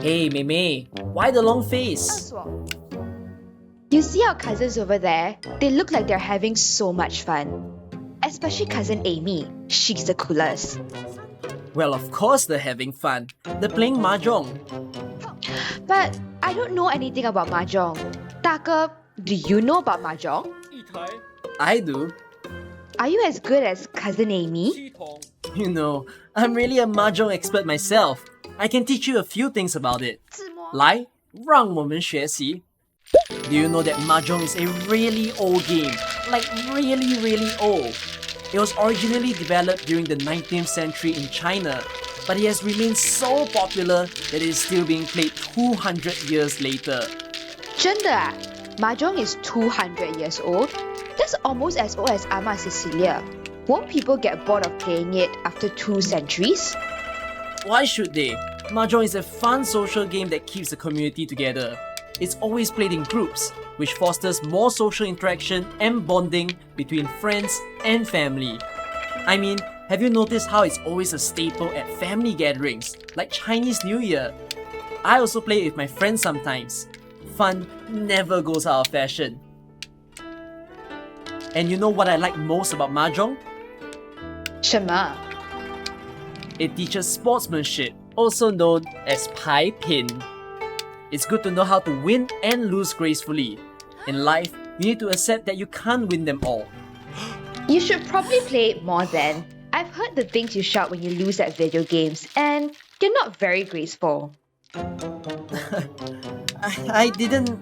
Hey, Mei Mei, why the long face? You see our cousins over there? They look like they're having so much fun. Especially cousin Amy. She's the coolest. Well, of course they're having fun. They're playing Mahjong. But I don't know anything about Mahjong. Taka, do you know about Mahjong? I do. Are you as good as cousin Amy? You know, I'm really a Mahjong expert myself. I can teach you a few things about it. 来，让我们学习。Do you know that Mahjong is a really old game? Like really old. It was originally developed during the 19th century in China, but it has remained so popular that it is still being played 200 years later. 真的啊 Mahjong is 200 years old. That's almost as old as Ama Cecilia. Won't people get bored of playing it after 2 centuries? Why should they? Mahjong is a fun social game that keeps the community together. It's always played in groups, which fosters more social interaction and bonding between friends and family. I mean, have you noticed how it's always a staple at family gatherings, like Chinese New Year? I also play it with my friends sometimes. Fun never goes out of fashion. And you know what I like most about Mahjong? 什么? It teaches sportsmanship, also known as pai pin. It's good to know how to win and lose gracefully. In life, you need to accept that you can't win them all. You should probably play it more then. I've heard the things you shout when you lose at video games, and you're not very graceful. I didn't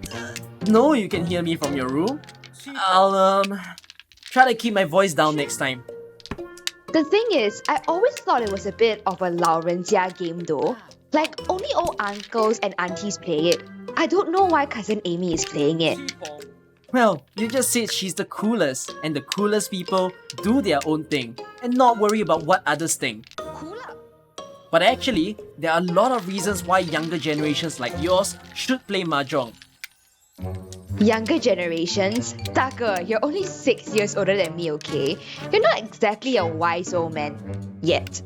know you can hear me from your room. I'll try to keep my voice down next time. The thing is, I always thought it was a bit of a 老人家 game though. Like, only old uncles and aunties play it. I don't know why cousin Amy is playing it. Well, you just said she's the coolest, and the coolest people do their own thing and not worry about what others think. But actually, there are a lot of reasons why younger generations like yours should play Mahjong. Younger generations? Taka, you're only 6 years older than me, okay? You're not exactly a wise old man. Yet.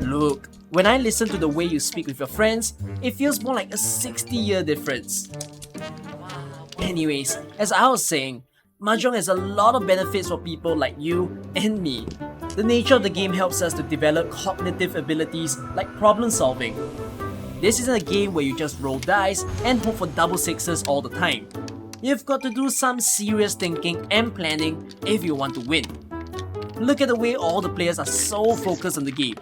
Look, when I listen to the way you speak with your friends, it feels more like a 60-year difference. Anyways, as I was saying, Mahjong has a lot of benefits for people like you and me. The nature of the game helps us to develop cognitive abilities like problem solving. This isn't a game where you just roll dice and hope for double sixes all the time. You've got to do some serious thinking and planning if you want to win. Look at the way all the players are so focused on the game.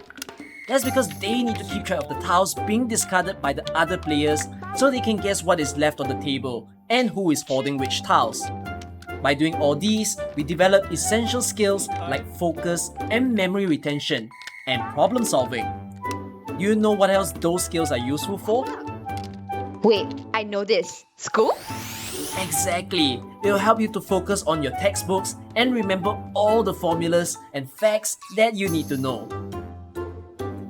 That's because they need to keep track of the tiles being discarded by the other players so they can guess what is left on the table and who is holding which tiles. By doing all these, we develop essential skills like focus and memory retention and problem solving. Do you know what else those skills are useful for? Wait, I know this. School? Exactly. It will help you to focus on your textbooks and remember all the formulas and facts that you need to know.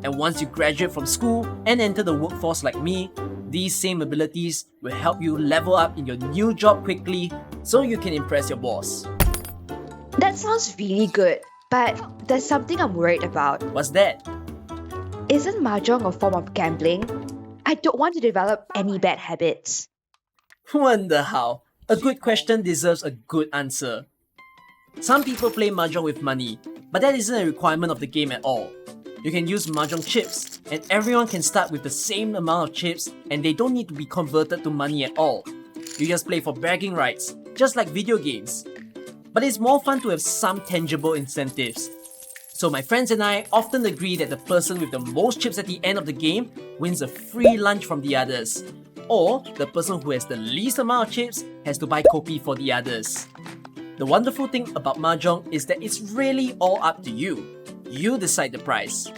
And once you graduate from school and enter the workforce like me, these same abilities will help you level up in your new job quickly so you can impress your boss. That sounds really good, but there's something I'm worried about. What's that? Isn't Mahjong a form of gambling? I don't want to develop any bad habits. Wonder how. A good question deserves a good answer. Some people play Mahjong with money, but that isn't a requirement of the game at all. You can use Mahjong chips, and everyone can start with the same amount of chips and they don't need to be converted to money at all. You just play for bragging rights, just like video games. But it's more fun to have some tangible incentives. So my friends and I often agree that the person with the most chips at the end of the game wins a free lunch from the others. Or the person who has the least amount of chips has to buy kopi for the others. The wonderful thing about Mahjong is that it's really all up to you. You decide the price.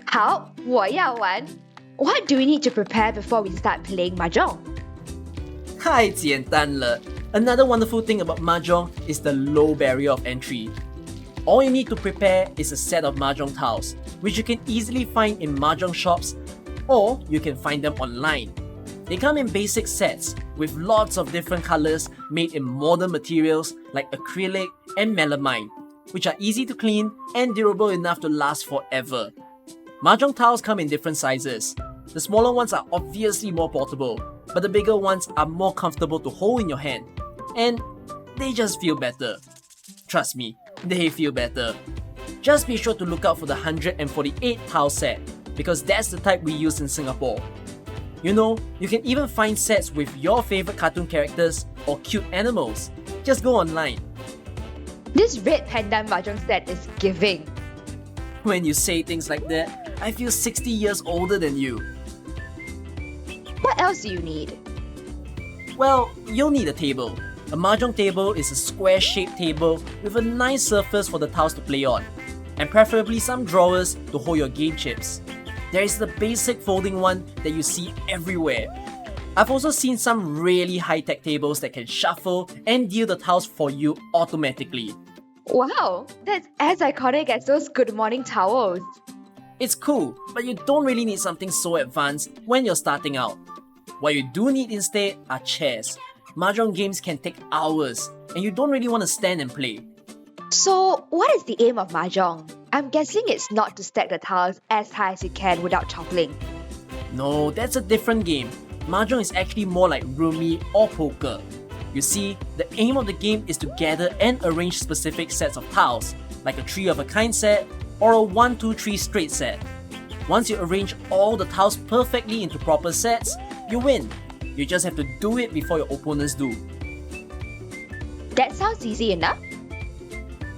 好，我要玩。What do we need to prepare before we start playing Mahjong? 太简单了. Another wonderful thing about Mahjong is the low barrier of entry. All you need to prepare is a set of Mahjong tiles, which you can easily find in Mahjong shops, or you can find them online. They come in basic sets with lots of different colors made in modern materials like acrylic and melamine. which are easy to clean and durable enough to last forever. Mahjong tiles come in different sizes. The smaller ones are obviously more portable, but the bigger ones are more comfortable to hold in your hand. And they just feel better. Trust me, they feel better. Just be sure to look out for the 148 tile set, because that's the type we use in Singapore. You know, you can even find sets with your favorite cartoon characters or cute animals. Just go online. This red panda mahjong set is giving. When you say things like that, I feel 60 years older than you. What else do you need? Well, you'll need a table. A mahjong table is a square-shaped table with a nice surface for the tiles to play on, and preferably some drawers to hold your game chips. There is the basic folding one that you see everywhere. I've also seen some really high-tech tables that can shuffle and deal the tiles for you automatically. Wow, that's as iconic as those good morning towels. It's cool, but you don't really need something so advanced when you're starting out. What you do need instead are chairs. Mahjong games can take hours, and you don't really want to stand and play. So, what is the aim of mahjong? I'm guessing it's not to stack the tiles as high as you can without toppling. No, that's a different game. Mahjong is actually more like Rummy or poker. You see, the aim of the game is to gather and arrange specific sets of tiles, like a 3 of a kind set or a 1, 2, 3 straight set. Once you arrange all the tiles perfectly into proper sets, you win. You just have to do it before your opponents do. That sounds easy enough.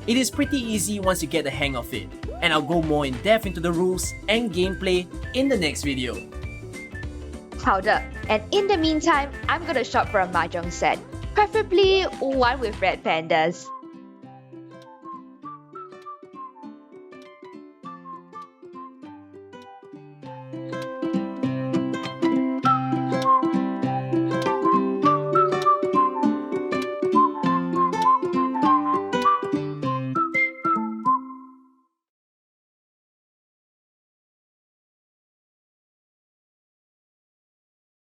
It is pretty easy once you get the hang of it, and I'll go more in depth into the rules and gameplay in the next video. Powder. And in the meantime, I'm gonna shop for a mahjong set, preferably one with red pandas.